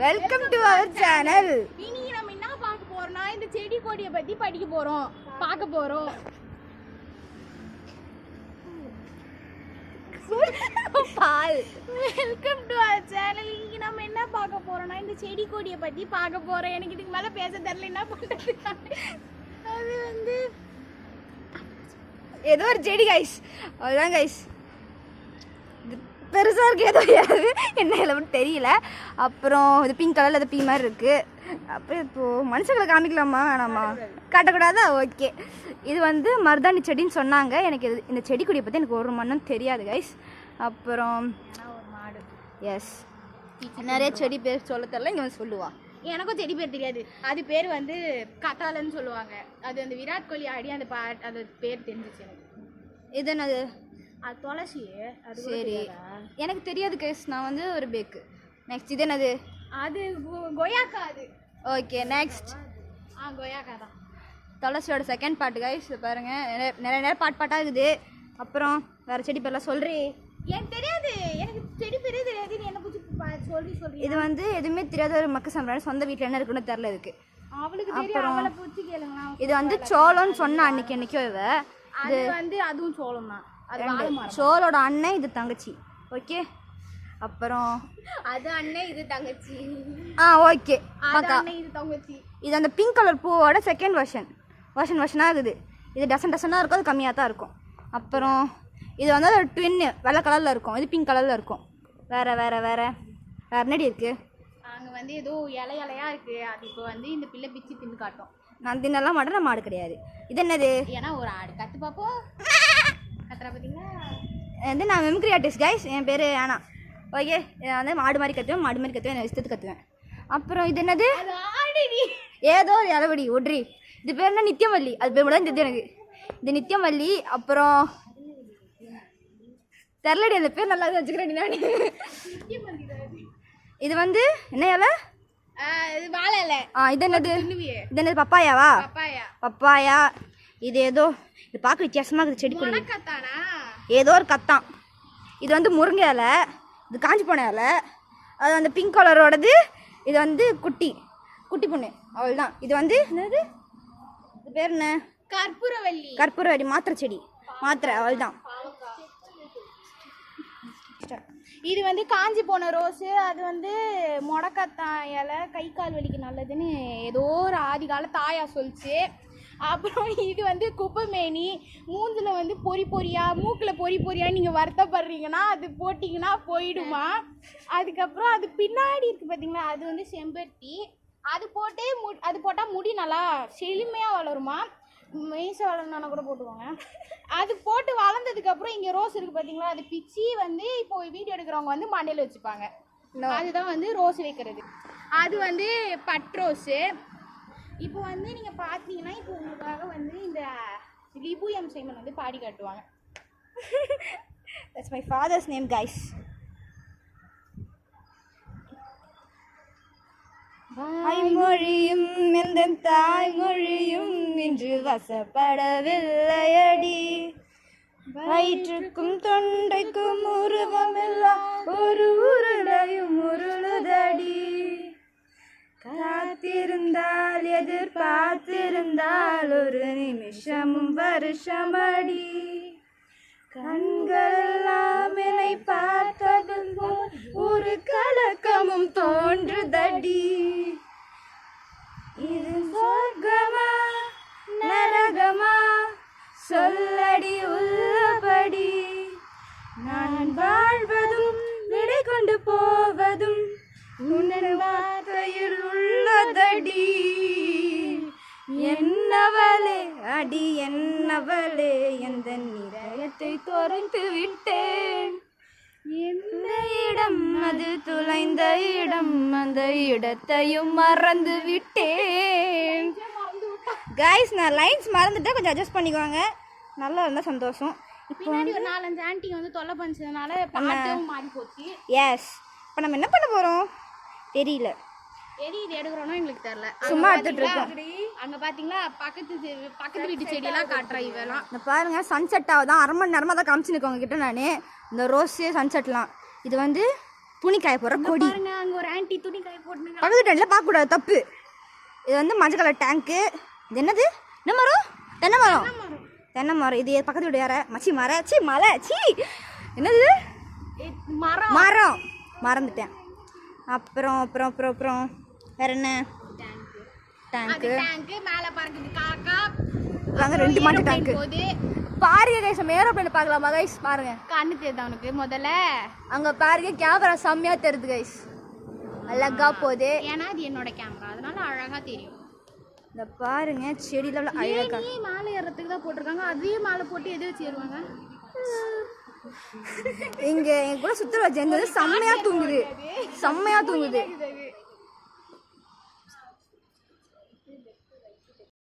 Welcome to our channel. இன்னைக்கு நம்ம என்ன பார்க்க போறோம்னா இந்த செடி கொடியை பத்தி படிக்க போறோம், பார்க்க போறோம். பால். Welcome to our channel. இன்னைக்கு நம்ம என்ன பார்க்க போறோம்னா இந்த செடி கொடியை பத்தி பார்க்க போறோம். எனக்கு இதுக்கு மேல பேச தெரியல, என்ன பண்றது. அது வந்து ஏதோ ஒரு செடி கைஸ், அதுதான் கைஸ். பெருசாக இருக்குது, ஏதோ என்ன இலவன்னு தெரியல. அப்புறம் இது பிங்க் கலரில் அது பீ மாதிரி இருக்குது. அப்புறம் இப்போது மனுஷங்களை காமிக்கலாமா வேணாமா? காட்டக்கூடாதா? ஓகே. இது வந்து மருதாணி செடின்னு சொன்னாங்க. எனக்கு இது இந்த செடி கொடியை பற்றி எனக்கு ஒரு மண்ணும் தெரியாது கைஸ். அப்புறம் ஒரு மாடு. எஸ், நிறைய செடி பேர் சொல்ல தெரியல, இங்கே வந்து சொல்லுவா. எனக்கும் செடி பேர் தெரியாது. அது பேர் வந்து கத்தாலன்னு சொல்லுவாங்க. அது அந்த விராட் கோலி ஆடி அந்த அது பேர் தெரிஞ்சிச்சு எனக்கு. இது என்னது? அது துளசி. அது சரி, எனக்கு தெரியாது கைஸ். நான் வந்து ஒரு பேக்கு. நெக்ஸ்ட் இது என்னது? அது கொய்யாக்கா. அது ஓகே. நெக்ஸ்ட் கொய்யாக்கா தான். துளசியோட செகண்ட் பார்ட் கைஸ். பாருங்கள், நிறைய பாட்டாக இருக்குது. அப்புறம் வேறு செடி பேர்லாம் சொல்கிறேன். எனக்கு தெரியாது, எனக்கு செடி பேரே தெரியாது. நீ என்ன பிடிச்சி சொல்லி இது வந்து எதுவுமே தெரியாத ஒரு மக்க சம்பளம். சொந்த வீட்டில் என்ன இருக்குன்னு தெரில இதுக்கு. அவளுக்கு தெரியும், அவளை பிடிச்சி கேளுங்களா. இது வந்து சோளம்னு சொன்னா அன்னைக்கு என்னைக்கோ. அது வந்து அதுவும் சோளம் தான். அது சோளோட அண்ணன், இது தங்கச்சி. ஓகே. அப்புறம் அது அண்ணன், இது தங்கச்சி. ஓகே. இது தங்கச்சி. இது அந்த பிங்க் கலர் பூவோட செகண்ட் வெர்ஷனாக இருக்குது. இது டசனாக இருக்கும், அது கம்மியாக தான் இருக்கும். அப்புறம் இது வந்து ஒரு ட்வின்னு வெள்ளை கலரில் இருக்கும், இது பிங்க் கலரில் இருக்கும். வேறு என்னடி இருக்குது? அங்கே வந்து ஏதோ இலையா இருக்குது. அது இப்போ வந்து இந்த பிள்ளை பிச்சு தின்னு காட்டும். நான் தின்னெல்லாம் மாட்டேன், நான் மாடு கிடையாது. இது என்னது? ஏன்னா ஒரு ஆடு கற்று பார்ப்போம். கத்துறா பார்த்தீங்களா? வந்து நான் மெமிக்ரி ஆர்டிஸ்ட் கைஸ். என் பேர் ஆனா. ஓகே. நான் வந்து மாடு மாதிரி கற்றுவேன், இஷ்டத்துக்கு கற்றுவேன். அப்புறம் இது என்னது? ஏதோ ஒரு இலவடி ஒட்ரி. இது பேர் என்ன? நித்தியமல்லி. அது பேர் மட்டும் தெரியுது எனக்கு. இது நித்தியமல்லி. அப்புறம் தெரிலடி, அந்த பேர் நல்லா வச்சுக்கிறேன் நான். இது வந்து என்ன இலை? வாழை இலை. இது என்னது? இது என்னது? பப்பாயாவா? பப்பாயா. இது ஏதோ இது பார்க்க வித்தியாசமாக இருக்குது. செடி கொடி ஏதோ ஒரு கத்தான். இது வந்து முருங்கை இலை, இது காஞ்சி போன இலை. அது வந்து பிங்க் கலரோடது. இது வந்து குட்டி பொண்ணு, அவள் தான். இது வந்து என்னது? இது பேர் என்ன? கற்பூரவள்ளி. மாத்திரை செடி, மாத்திரை, அவள் தான். இது வந்து காஞ்சி போன ரோஸு. அது வந்து முடக்கத்தான் இலை, கை கால் வலிக்கு நல்லதுன்னு ஏதோ ஒரு ஆதி கால தாயா சொல்லிச்சு. அப்புறம் இது வந்து குப்பைமேனி. மூஞ்சில் வந்து பொறியா, மூக்கில் பொறியா நீங்கள் வருத்தப்படுறீங்கன்னா அது போட்டிங்கன்னா போயிடுமா. அதுக்கப்புறம் அது பின்னாடி இருக்குது பார்த்தீங்களா, அது வந்து செம்பருத்தி. அது போட்டால் முடி நல்லா செழுமையாக வளருமா. மீசை வளரணுன்னா கூட போட்டுவாங்க. அது போட்டு வளர்ந்ததுக்கப்புறம் இங்கே ரோஸ் இருக்குது பார்த்தீங்களா, அது பிச்சி வந்து இப்போ வீடியோ எடுக்கிறவங்க வந்து மண்டையில் வச்சுப்பாங்க. அதுதான் வந்து ரோஸ் வைக்கிறது. அது வந்து பட் ரோஸு. இப்போ வந்து நீங்கள் பார்த்தீங்கன்னா இப்போ உங்களுக்காக வந்து இந்த லிபு எம் சைமன் வந்து பாடி காட்டுவாங்க. That's my father's name guys. வாய்மொழியும் எந்த தாய்மொழியும் இன்று வசப்படவில்லையடி. வயிற்றுக்கும் தொண்டைக்கும் உருவமெல்லாம் ஒரு உருளையும் உருளுதடி. காத்திருந்தால் எதிர்பார்த்திருந்தால் ஒரு நிமிஷமும் வருஷமடி. கண்களெல்லாம் என்னை பார்த்ததும் ஒரு கலக்கமும் தோன்றுதடி. இது சொர்க்கமா நரகமா சொல்லடி உள்ளபடி. நான் வாழ்வதும் விடை கொண்டு போவதும் உன்னின் வார்த்தையில் உள்ளதடி. என்னவளே அடி என்னவளே, எந்த நிலையத்தை தொலைந்து விட்டேன். எந்த இடம் அது துளைந்த இடம், அந்த இடத்தையும் மறந்து விட்டேன். கைஸ், நான் லைன்ஸ் மறந்துட்டேன், கொஞ்சம் அட்ஜஸ்ட் பண்ணிக்குவாங்க. நல்லா இருந்தால் சந்தோஷம். பின்னாடி ஒரு 4-5 ஆண்டி வந்து தொல்லை பண்ணிச்சதுனால பாட்டும் மாறி போச்சு. எஸ். இப்போ நம்ம என்ன பண்ண போகிறோம் தெரியல. இது எடுக்கிறோன்னா எங்களுக்கு தெரியல. சும்மா எடுத்துட்டு இருக்கோம். அங்கே பார்த்தீங்களா பக்கத்து வீட்டு செடியெல்லாம் காட்டுறா இவெல்லாம். இந்த பாருங்க, சன்செட் ஆகுதான். 1/2 மணி நேரமாக தான் காமிச்சு நிற்க உங்ககிட்ட நான். இந்த ரோஸு சன்செட்லாம் இது வந்து துணி காய போடுற கொடி. பாருங்க அங்க ஒரு ஆன்ட்டி துணி காய போட்டுங்க. பக்கத்து டேண்டில் பார்க்கக்கூடாது, தப்பு. இது வந்து மஞ்சள் கலர் டேங்க்கு. இது என்னது? என்ன மரம்? தென்னை மரம். தென்னை மரம். இது பக்கத்து வீடு யார மச்சி மலை என்னது? மரம் மரம் மறந்துட்டேன். அப்புறம் அப்புறம் அப்புறம் அப்புறம் வேற என்ன? டேங்க்கு. டேங்க் மேல பாருங்க காக்கா. அங்க 2 மாட்டு டேங்க் போகுது பாருங்க கைஸ். நம்ம ஏரோப்ளேன் பார்க்கலாமா கைஸ்? பாருங்க. கண்ணு தெரியுது அவனுக்கு முதல்ல. அங்க பாருங்க கேமரா செம்மையா தெரியுது கைஸ். அழகா போகுது. ஏன்னா அது என்னோட கேமரா, அதனால அழகா தெரியும். இந்த பாருங்க செடியில அழகா. நீ மேலே ஏறதுக்கு தான் போட்டிருக்காங்க, அதே மேலே போட்டு எது வச்சு ஏறுவாங்க? இங்க என் கூட சுத்துற வச்சு செம்மையா தூங்குது.